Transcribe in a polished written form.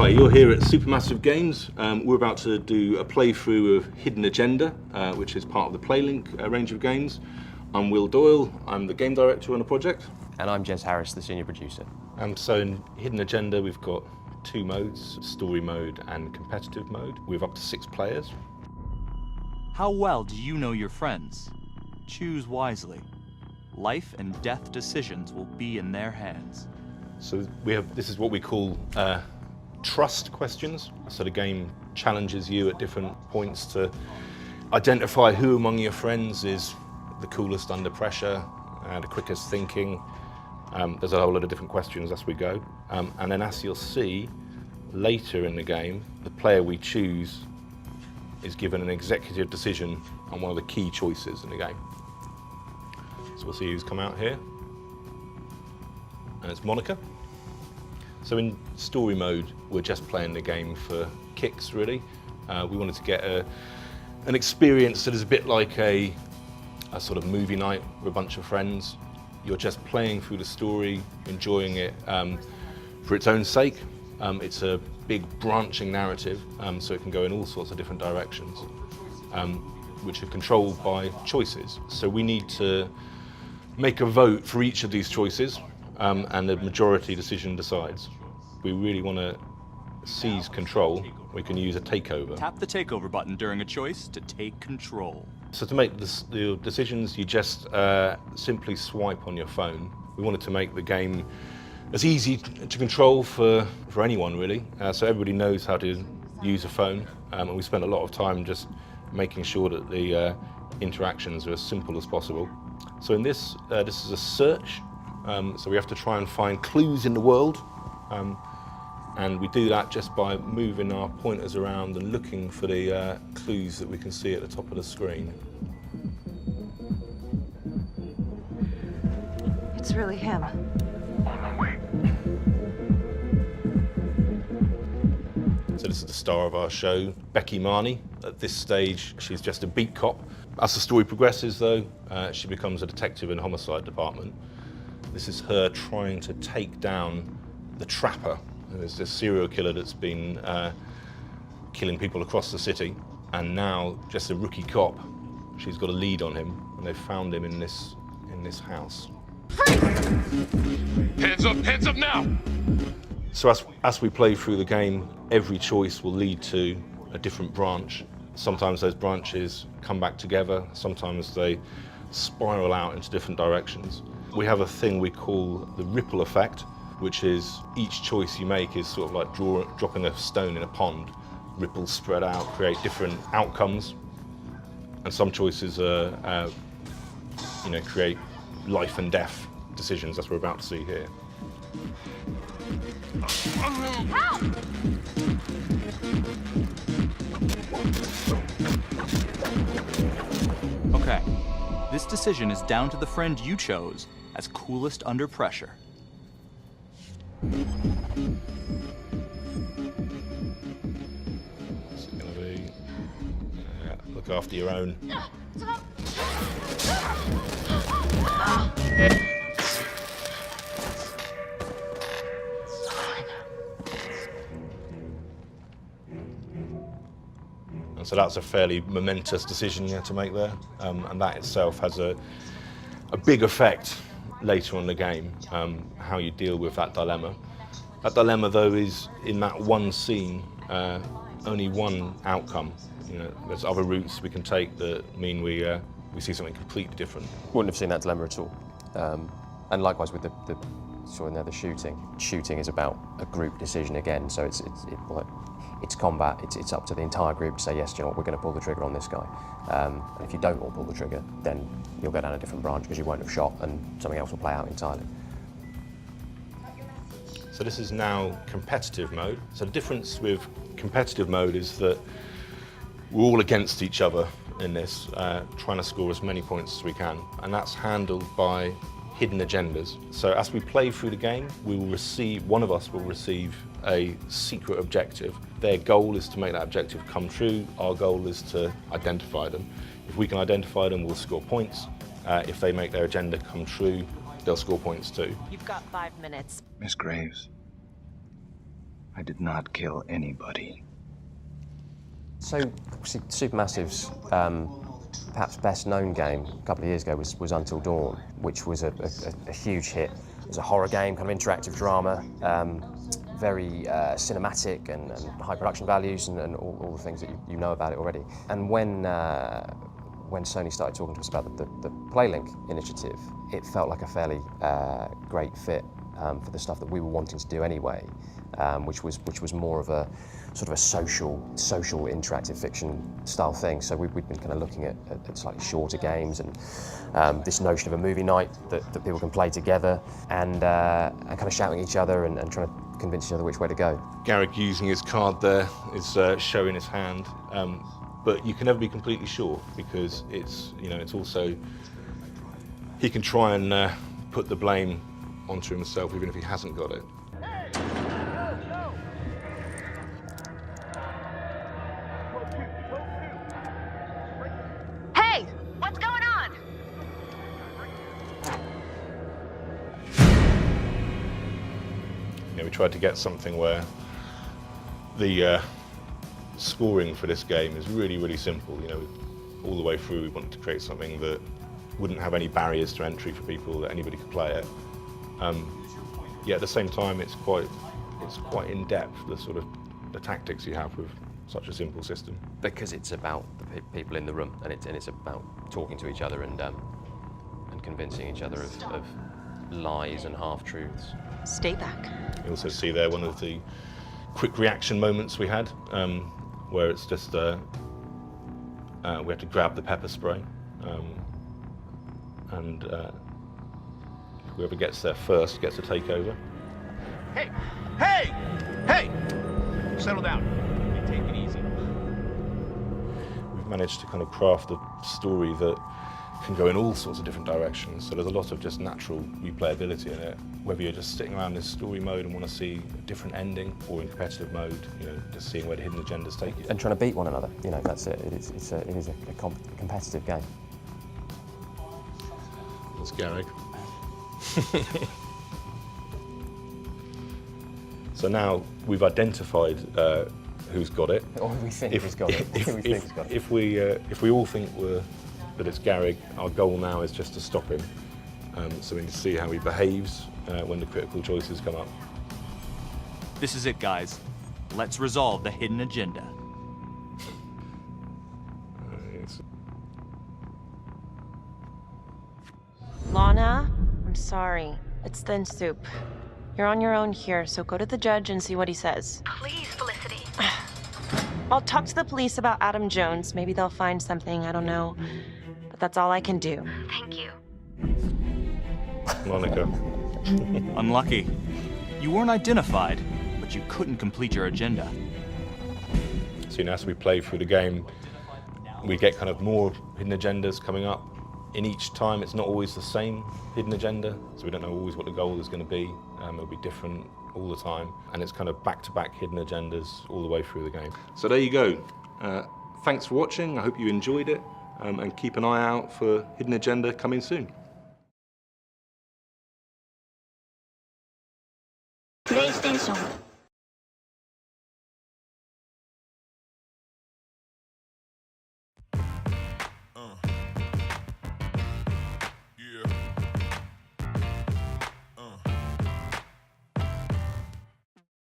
Hi, you're here at Supermassive Games. We're about to do a playthrough of Hidden Agenda, which is part of the Playlink range of games. I'm Will Doyle, I'm the game director on the project. And I'm Jez Harris, the senior producer. So in Hidden Agenda, we've got two modes, story mode and competitive mode. We have up to 6 players. How well do you know your friends? Choose wisely. Life and death decisions will be in their hands. So this is what we call trust questions. So the game challenges you at different points to identify who among your friends is the coolest under pressure, the quickest thinking. There's a whole lot of different questions as we go. And then as you'll see later in the game, the player we choose is given an executive decision on one of the key choices in the game. So we'll see who's come out here. And it's Monica. So in story mode, we're just playing the game for kicks, really. We wanted to get an experience that is a bit like a sort of movie night with a bunch of friends. You're just playing through the story, enjoying it for its own sake. It's a big branching narrative, so it can go in all sorts of different directions, which are controlled by choices. So we need to make a vote for each of these choices, and the majority decision decides. We really want to seize control. We can use a takeover. Tap the takeover button during a choice to take control. So to make the decisions, you just simply swipe on your phone. We wanted to make the game as easy to control for anyone, really. So everybody knows how to use a phone, and we spent a lot of time just making sure that the interactions are as simple as possible. So in this is a search. So we have to try and find clues in the world, and we do that just by moving our pointers around and looking for the clues that we can see at the top of the screen. It's really him. So this is the star of our show, Becky Marnie. At this stage, she's just a beat cop. As the story progresses, though, she becomes a detective in the homicide department. This is her trying to take down the trapper. There's this serial killer that's been killing people across the city, and now just a rookie cop. She's got a lead on him, and they've found him in this house. Hands up now! So as we play through the game, every choice will lead to a different branch. Sometimes those branches come back together, sometimes they spiral out into different directions. We have a thing we call the ripple effect, which is each choice you make is sort of like dropping a stone in a pond. Ripples spread out, create different outcomes, and some choices create life and death decisions, as we're about to see here. Help! Okay, this decision is down to the friend you chose as coolest under pressure. It's going to be look after your own. And so that's a fairly momentous decision you have to make there, and that itself has a big effect later on in the game, how you deal with that dilemma. That dilemma, though, is in that one scene, only one outcome. You know, there's other routes we can take that mean we see something completely different. Wouldn't have seen that dilemma at all. And likewise with the shooting. Shooting is about a group decision again, so it's combat. It's up to the entire group to say, yes, you know what, we're going to pull the trigger on this guy. And if you don't all pull the trigger, then you'll go down a different branch because you won't have shot, and something else will play out entirely. So this is now competitive mode. So the difference with competitive mode is that we're all against each other in this, trying to score as many points as we can, and that's handled by hidden agendas. So as we play through the game, one of us will receive a secret objective. Their goal is to make that objective come true. Our goal is to identify them. If we can identify them, we'll score points. If they make their agenda come true, they'll score points too. You've got 5 minutes. Miss Graves, I did not kill anybody. So, obviously, Supermassive's perhaps best-known game a couple of years ago was Until Dawn, which was a huge hit. It was a horror game, kind of interactive drama, very cinematic and high production values and all the things that you know about it already. And when Sony started talking to us about the PlayLink initiative, it felt like a fairly great fit for the stuff that we were wanting to do anyway, which was more of a sort of a social interactive fiction style thing. So we'd been kind of looking at slightly shorter games and this notion of a movie night that people can play together and kind of shouting at each other and trying to convince each other which way to go. Garrick using his card there is showing his hand, but you can never be completely sure because it's also he can try and put the blame onto himself even if he hasn't got it. Hey! What's going on? We tried to get something where the scoring for this game is really, really simple. All the way through we wanted to create something that wouldn't have any barriers to entry for people, that anybody could play it. Yet at the same time, it's quite in depth, the tactics you have with such a simple system. Because it's about the people in the room and it's about talking to each other and convincing each other of lies and half-truths. Stay back. You also see there one of the quick reaction moments we had, where it's just we have to grab the pepper spray, and whoever gets there first gets to take over. Hey! Hey! Hey! Settle down. Take it easy. We've managed to kind of craft a story that can go in all sorts of different directions. So there's a lot of just natural replayability in it. Whether you're just sitting around this story mode and want to see a different ending, or in competitive mode, just seeing where the hidden agendas take you. And trying to beat one another, that's it. It is a competitive game. That's Garrick. So now we've identified who's got it. Or we think he's got it. If we all think that it's Garrick, our goal now is just to stop him. So we need to see how he behaves when the critical choices come up. This is it, guys. Let's resolve the hidden agenda. Lana, I'm sorry. It's thin soup. You're on your own here, so go to the judge and see what he says. Please, Felicity. I'll talk to the police about Adam Jones. Maybe they'll find something, I don't know. But that's all I can do. Thank you. Monica. Unlucky. You weren't identified, but you couldn't complete your agenda. So as we play through the game, we get kind of more hidden agendas coming up. In each time, it's not always the same hidden agenda, so we don't know always what the goal is going to be. It'll be different all the time, and it's kind of back-to-back hidden agendas all the way through the game. So there you go. Thanks for watching. I hope you enjoyed it, and keep an eye out for Hidden Agenda coming soon. PlayStation